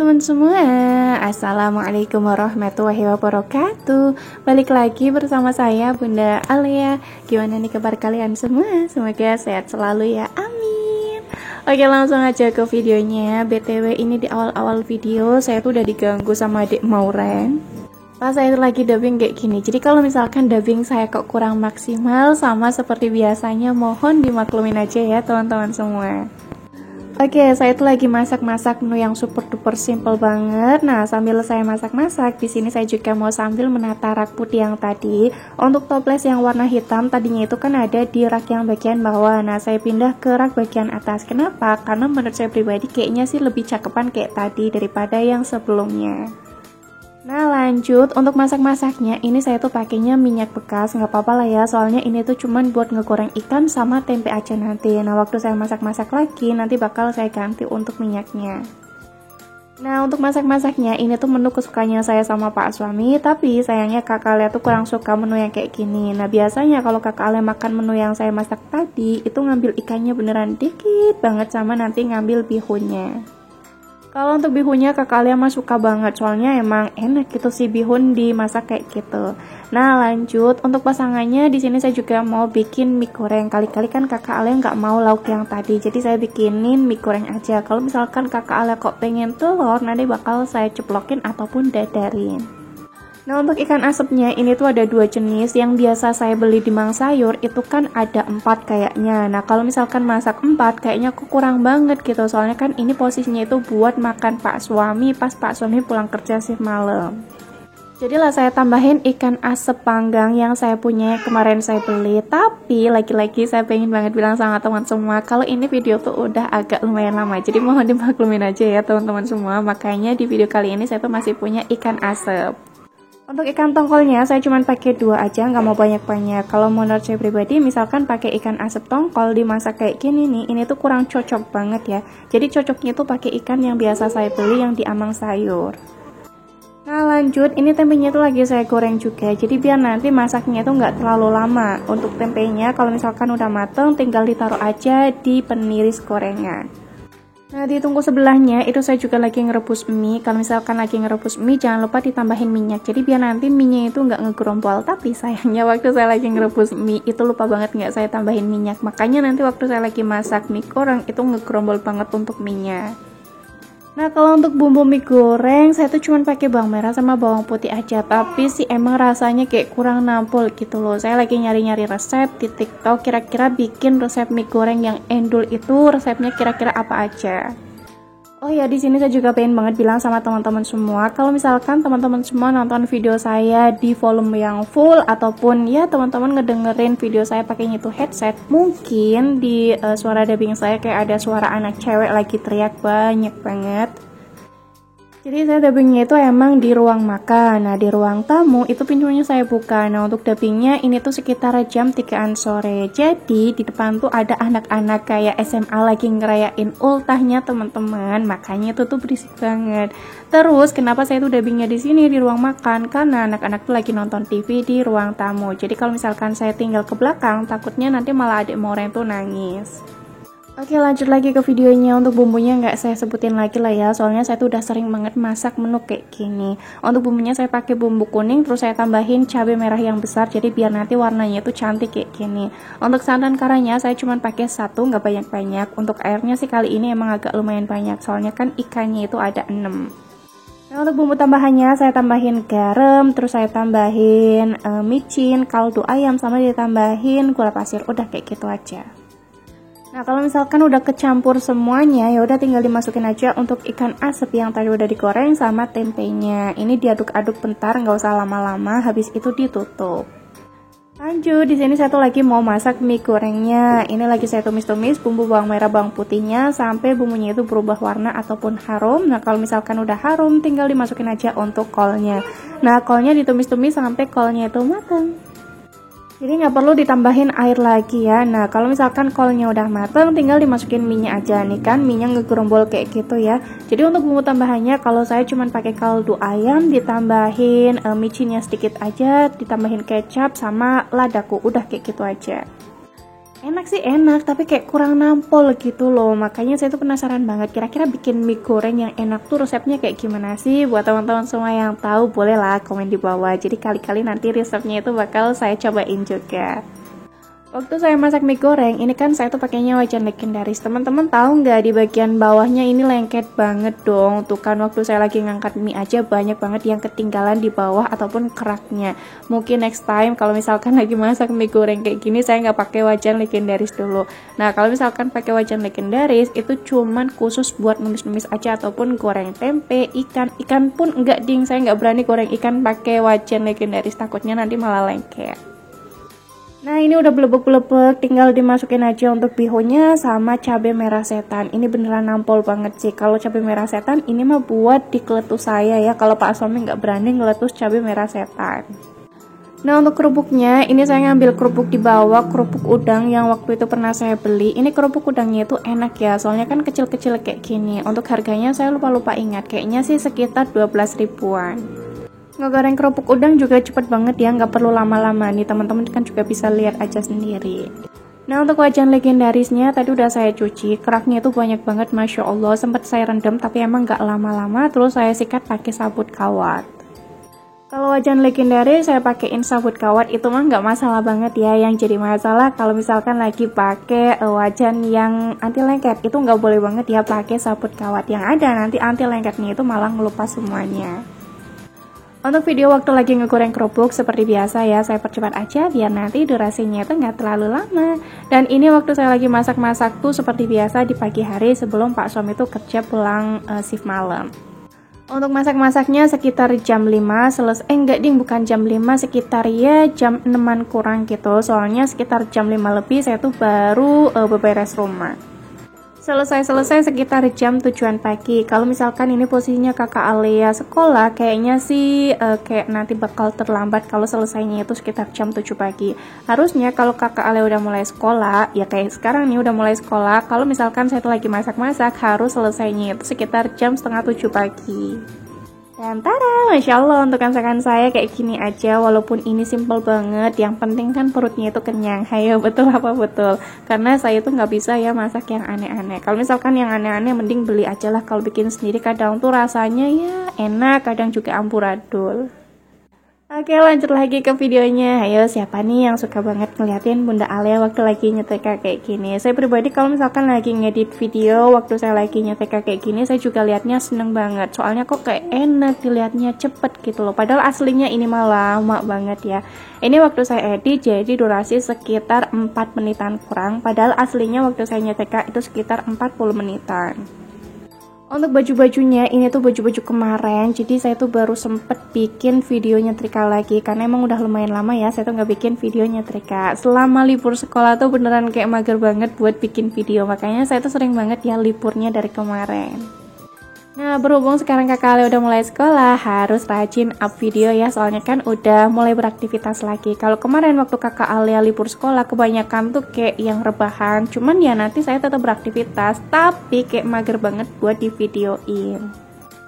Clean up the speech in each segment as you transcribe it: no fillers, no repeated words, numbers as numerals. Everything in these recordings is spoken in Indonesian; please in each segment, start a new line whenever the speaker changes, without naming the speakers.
teman-teman semua, Assalamualaikum warahmatullahi wabarakatuh. Balik lagi bersama saya Bunda Alia. Gimana nih kabar kalian semua? Semoga sehat selalu ya, amin. Oke, langsung aja ke videonya. BTW ini di awal-awal video saya tuh udah diganggu sama adik Mauren. Pas saya lagi dubbing kayak gini. Jadi kalau misalkan dubbing saya kok kurang maksimal sama seperti biasanya, mohon dimaklumin aja ya teman-teman semua. Oke, saya tuh lagi masak-masak menu yang super duper simple banget. Nah, sambil saya masak-masak, di sini saya juga mau sambil menata rak putih yang tadi. Untuk toples yang warna hitam tadinya itu kan ada di rak yang bagian bawah. Nah, saya pindah ke rak bagian atas. Kenapa? Karena menurut saya pribadi kayaknya sih lebih cakepan kayak tadi daripada yang sebelumnya. Nah, lanjut untuk masak-masaknya ini saya tuh pakainya minyak bekas, nggak apa-apa lah ya, soalnya ini tuh cuman buat ngegoreng ikan sama tempe aja nanti. Nah, waktu saya masak-masak lagi nanti bakal saya ganti untuk minyaknya. Nah, untuk masak-masaknya ini tuh menu kesukaannya saya sama Pak suami, tapi sayangnya kakak Alia tuh kurang suka menu yang kayak gini. Nah, biasanya kalau kakak Alia makan menu yang saya masak tadi itu ngambil ikannya beneran dikit banget sama nanti ngambil bihunnya. Kalau untuk bihunnya kakak Alia mah suka banget, soalnya emang enak gitu sih bihun dimasak kayak gitu. Nah, lanjut untuk pasangannya di sini saya juga mau bikin mie goreng. Kali-kali kan kakak Alia nggak mau lauk yang tadi, jadi saya bikinin mie goreng aja. Kalau misalkan kakak Alia kok pengen telur, nanti bakal saya ceplokin ataupun dadarin. Nah, untuk ikan asapnya ini tuh ada dua jenis. Yang biasa saya beli di Mang Sayur itu kan ada 4 kayaknya. Nah, kalau misalkan masak 4 kayaknya kok kurang banget gitu. Soalnya kan ini posisinya itu buat makan Pak suami pas Pak suami pulang kerja shift malam. Jadilah saya tambahin ikan asap panggang yang saya punya kemarin saya beli. Tapi lagi-lagi saya pengen banget bilang sama teman semua kalau ini video tuh udah agak lumayan lama. Jadi mohon dimaklumin aja ya teman-teman semua. Makanya di video kali ini saya tuh masih punya ikan asap. Untuk ikan tongkolnya saya cuma pakai 2 aja, nggak mau banyak-banyak. Kalau menurut saya pribadi, misalkan pakai ikan asap tongkol dimasak kayak gini nih, ini tuh kurang cocok banget ya. Jadi cocoknya tuh pakai ikan yang biasa saya beli yang di Amang Sayur. Nah, lanjut, ini tempenya tuh lagi saya goreng juga. Jadi biar nanti masaknya tuh nggak terlalu lama. Untuk tempenya kalau misalkan udah mateng, tinggal ditaruh aja di peniris gorengan. Nah, ditunggu sebelahnya itu saya juga lagi ngerebus mie. Kalau misalkan lagi ngerebus mie jangan lupa ditambahin minyak. Jadi biar nanti mie-nya itu nggak ngegerombol. Tapi sayangnya waktu saya lagi ngerebus mie itu lupa banget nggak saya tambahin minyak. Makanya nanti waktu saya lagi masak mie goreng itu ngegerombol banget untuk mie-nya. Nah, kalau untuk bumbu mie goreng saya tuh cuma pakai bawang merah sama bawang putih aja, tapi sih emang rasanya kayak kurang nampol gitu loh. Saya lagi nyari-nyari resep di TikTok, kira-kira bikin resep mie goreng yang endul itu resepnya kira-kira apa aja. Oh ya, di sini saya juga pengen banget bilang sama teman-teman semua, kalau misalkan teman-teman semua nonton video saya di volume yang full ataupun ya teman-teman ngedengerin video saya pakainya itu headset, mungkin di suara dubbing saya kayak ada suara anak cewek lagi teriak banyak banget. Jadi saya dubbingnya itu emang di ruang makan. Nah, di ruang tamu itu pintunya saya buka. Nah, untuk dubbingnya ini tuh sekitar jam 3-an sore. Jadi di depan tuh ada anak-anak kayak SMA lagi ngerayain ultahnya teman-teman. Makanya itu tuh berisik banget. Terus kenapa saya tuh dubbingnya di sini di ruang makan? Karena anak-anak tuh lagi nonton TV di ruang tamu. Jadi kalau misalkan saya tinggal ke belakang, takutnya nanti malah adik Mauren tuh nangis. Oke, lanjut lagi ke videonya. Untuk bumbunya nggak saya sebutin lagi lah ya, soalnya saya tuh udah sering banget masak menu kayak gini. Untuk bumbunya saya pakai bumbu kuning, terus saya tambahin cabai merah yang besar, jadi biar nanti warnanya tuh cantik kayak gini. Untuk santan karanya saya cuma pakai 1, nggak banyak-banyak. Untuk airnya sih kali ini emang agak lumayan banyak, soalnya kan ikannya itu ada 6. Nah, untuk bumbu tambahannya saya tambahin garam, terus saya tambahin micin, kaldu ayam, sama ditambahin gula pasir. Udah kayak gitu aja. Nah, kalau misalkan udah kecampur semuanya, ya udah tinggal dimasukin aja untuk ikan asap yang tadi udah digoreng sama tempenya. Ini diaduk-aduk bentar, nggak usah lama-lama, habis itu ditutup. Lanjut, di sini saya tuh lagi mau masak mie gorengnya. Ini lagi saya tumis-tumis bumbu bawang merah bawang putihnya sampai bumbunya itu berubah warna ataupun harum. Nah, kalau misalkan udah harum, tinggal dimasukin aja untuk kolnya. Nah, kolnya ditumis-tumis sampai kolnya itu matang. Jadi nggak perlu ditambahin air lagi ya. Nah, kalau misalkan kolnya udah mateng, tinggal dimasukin minyak aja. Nih kan minyak ngegerombol kayak gitu ya. Jadi untuk bumbu tambahannya, kalau saya cuma pakai kaldu ayam, ditambahin micinnya sedikit aja, ditambahin kecap sama ladaku. Udah kayak gitu aja. Enak sih enak, tapi kayak kurang nampol gitu loh. Makanya saya tuh penasaran banget, kira-kira bikin mie goreng yang enak tuh resepnya kayak gimana sih? Buat teman-teman semua yang tahu, bolehlah komen di bawah. Jadi kali-kali nanti resepnya itu bakal saya cobain juga. Waktu saya masak mie goreng, ini kan saya tuh pakainya wajan legendaris. Teman-teman tahu nggak di bagian bawahnya ini lengket banget dong. Tuh kan waktu saya lagi ngangkat mie aja banyak banget yang ketinggalan di bawah ataupun keraknya. Mungkin next time kalau misalkan lagi masak mie goreng kayak gini, saya nggak pakai wajan legendaris dulu. Nah kalau misalkan pakai wajan legendaris itu cuman khusus buat numis-numis aja ataupun goreng tempe, ikan pun enggak ding. Saya nggak berani goreng ikan pakai wajan legendaris, takutnya nanti malah lengket. Nah ini udah belebek-belebek, tinggal dimasukin aja untuk bihunnya sama cabai merah setan. Ini beneran nampol banget sih. Kalau cabai merah setan ini mah buat di keletus saya ya. Kalau Pak Suami nggak berani ngeletus cabai merah setan. Nah untuk kerupuknya, ini saya ngambil kerupuk di bawah, kerupuk udang yang waktu itu pernah saya beli. Ini kerupuk udangnya itu enak ya, soalnya kan kecil-kecil kayak gini. Untuk harganya saya lupa-lupa ingat, kayaknya sih sekitar 12 ribuan. Ngegoreng kerupuk udang juga cepet banget ya, nggak perlu lama-lama nih, teman-teman kan juga bisa lihat aja sendiri. Nah untuk wajan legendarisnya tadi udah saya cuci, keraknya itu banyak banget, Masya Allah, sempat saya rendam tapi emang nggak lama-lama, terus saya sikat pakai sabut kawat. Kalau wajan legendaris saya pakein sabut kawat itu mah nggak masalah banget ya, yang jadi masalah kalau misalkan lagi pakai wajan yang anti lengket itu nggak boleh banget ya pakai sabut kawat, yang ada nanti anti lengketnya itu malah ngelupas semuanya. Untuk video waktu lagi ngegoreng kerupuk seperti biasa ya, saya percepat aja biar nanti durasinya itu nggak terlalu lama. Dan ini waktu saya lagi masak-masak tuh seperti biasa di pagi hari sebelum Pak Suami itu kerja pulang shift malam. Untuk masak-masaknya sekitar jam 5 selesai, enggak ding, bukan jam 5, sekitar ya jam 6-an kurang gitu. Soalnya sekitar jam 5 lebih saya tuh baru beberes rumah. Selesai sekitar jam 7-an pagi. Kalau misalkan ini posisinya kakak Alia sekolah, kayaknya sih kayak nanti bakal terlambat kalau selesainya itu sekitar jam 7 pagi. Harusnya kalau kakak Alia udah mulai sekolah, ya kayak sekarang nih udah mulai sekolah, kalau misalkan saya tuh lagi masak-masak, harus selesainya itu sekitar jam setengah 7 pagi. Dan tada, Masya Allah, untuk masakan saya kayak gini aja, walaupun ini simple banget, yang penting kan perutnya itu kenyang. Hayo, betul apa betul? Karena saya tuh nggak bisa ya masak yang aneh-aneh. Kalau misalkan yang aneh-aneh mending beli aja lah, kalau bikin sendiri kadang tuh rasanya ya enak, kadang juga amburadul. Oke, lanjut lagi ke videonya. Ayo, siapa nih yang suka banget ngeliatin Bunda Alia waktu lagi nyetrika kayak gini? Saya pribadi kalau misalkan lagi ngedit video waktu saya lagi nyetrika kayak gini, saya juga liatnya seneng banget. Soalnya kok kayak enak dilihatnya, cepet gitu loh. Padahal aslinya ini malah lama banget ya. Ini waktu saya edit jadi durasi sekitar 4 menitan kurang. Padahal aslinya waktu saya nyetrika itu sekitar 40 menitan. Untuk baju-bajunya, ini tuh baju-baju kemarin, jadi saya tuh baru sempet bikin video nyetrika lagi, karena emang udah lumayan lama ya saya tuh nggak bikin video nyetrika. Selama libur sekolah tuh beneran kayak mager banget buat bikin video, makanya saya tuh sering banget ya liburnya dari kemarin. Nah, berhubung sekarang kakak Ale udah mulai sekolah, harus rajin up video ya, soalnya kan udah mulai beraktivitas lagi. Kalau kemarin waktu kakak Ale libur sekolah, kebanyakan tuh kayak yang rebahan, cuman ya nanti saya tetap beraktivitas, tapi kayak mager banget buat di videoin.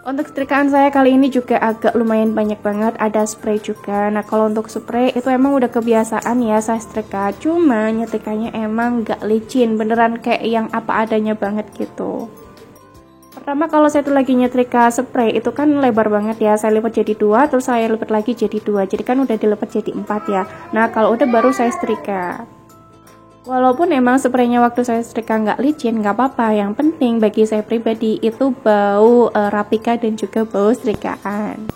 Untuk setrikaan saya kali ini juga agak lumayan banyak banget, ada spray juga. Nah kalau untuk spray itu emang udah kebiasaan ya saya setrika, cuma nyetrikanya emang gak licin, beneran kayak yang apa adanya banget gitu. Pertama kalau saya tuh lagi nyetrika spray itu kan lebar banget ya, saya lipat jadi 2, terus saya lipat lagi jadi 2, jadi kan udah dilipat jadi 4 ya. Nah kalau udah baru saya setrika. Walaupun emang spraynya waktu saya setrika nggak licin, nggak apa-apa, yang penting bagi saya pribadi itu bau rapika dan juga bau setrikaan.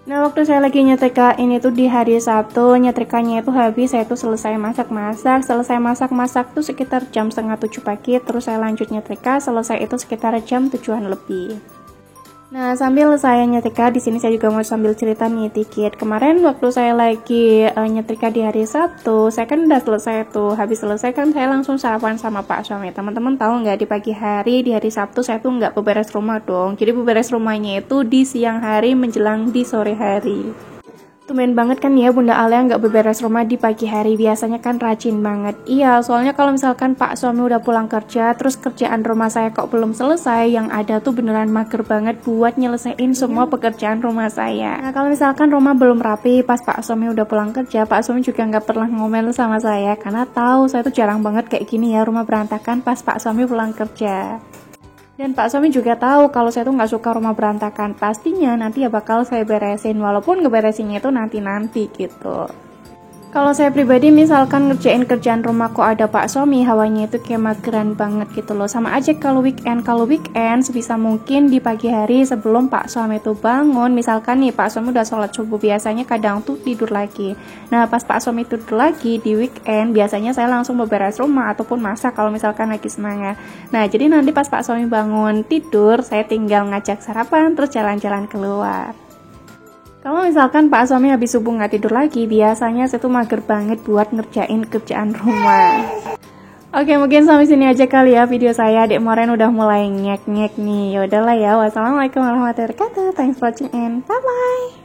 Nah waktu saya lagi nyetrika ini tuh di hari Sabtu, nyetrikanya itu habis, saya tuh selesai masak-masak tuh sekitar jam setengah 7 pagi, terus saya lanjut nyetrika, selesai itu sekitar jam 7-an lebih. Nah sambil saya nyetrika di sini saya juga mau sambil cerita nih dikit. Kemarin waktu saya lagi nyetrika di hari Sabtu, saya kan udah selesai tuh, habis selesai kan saya langsung sarapan sama Pak Suami. Teman-teman tahu nggak, di pagi hari di hari Sabtu saya tuh nggak beberes rumah dong, jadi beberes rumahnya itu di siang hari menjelang di sore hari. Tumben banget kan ya Bunda Alia nggak beberes rumah di pagi hari, biasanya kan rajin banget. Iya, soalnya kalau misalkan Pak suami udah pulang kerja, terus kerjaan rumah saya kok belum selesai, yang ada tuh beneran mager banget buat nyelesain semua pekerjaan rumah saya. Nah, kalau misalkan rumah belum rapi pas Pak suami udah pulang kerja, Pak suami juga nggak pernah ngomel sama saya, karena tahu saya tuh jarang banget kayak gini ya, rumah berantakan pas Pak suami pulang kerja. Dan Pak suami juga tahu kalau saya tuh nggak suka rumah berantakan. Pastinya nanti ya bakal saya beresin, walaupun ngeberesinnya itu nanti-nanti gitu. Kalau saya pribadi misalkan ngerjain kerjaan rumah kok ada Pak suami, hawanya itu kayak mageran banget gitu loh. Sama aja kalau weekend sebisa mungkin di pagi hari sebelum Pak suami itu bangun. Misalkan nih Pak suami udah sholat subuh, biasanya kadang tuh tidur lagi. Nah pas Pak suami tidur lagi di weekend, biasanya saya langsung beberes rumah ataupun masak kalau misalkan lagi semangat. Nah jadi nanti pas Pak suami bangun tidur, saya tinggal ngajak sarapan terus jalan-jalan keluar. Kalau misalkan Pak suami habis subuh nggak tidur lagi, biasanya saya tuh mager banget buat ngerjain kerjaan rumah. Oke, mungkin sampai sini aja kali ya video saya. Adik Moren udah mulai ngek-ngek nih. Yaudahlah ya. Wassalamualaikum warahmatullahi wabarakatuh. Thanks for watching and bye-bye.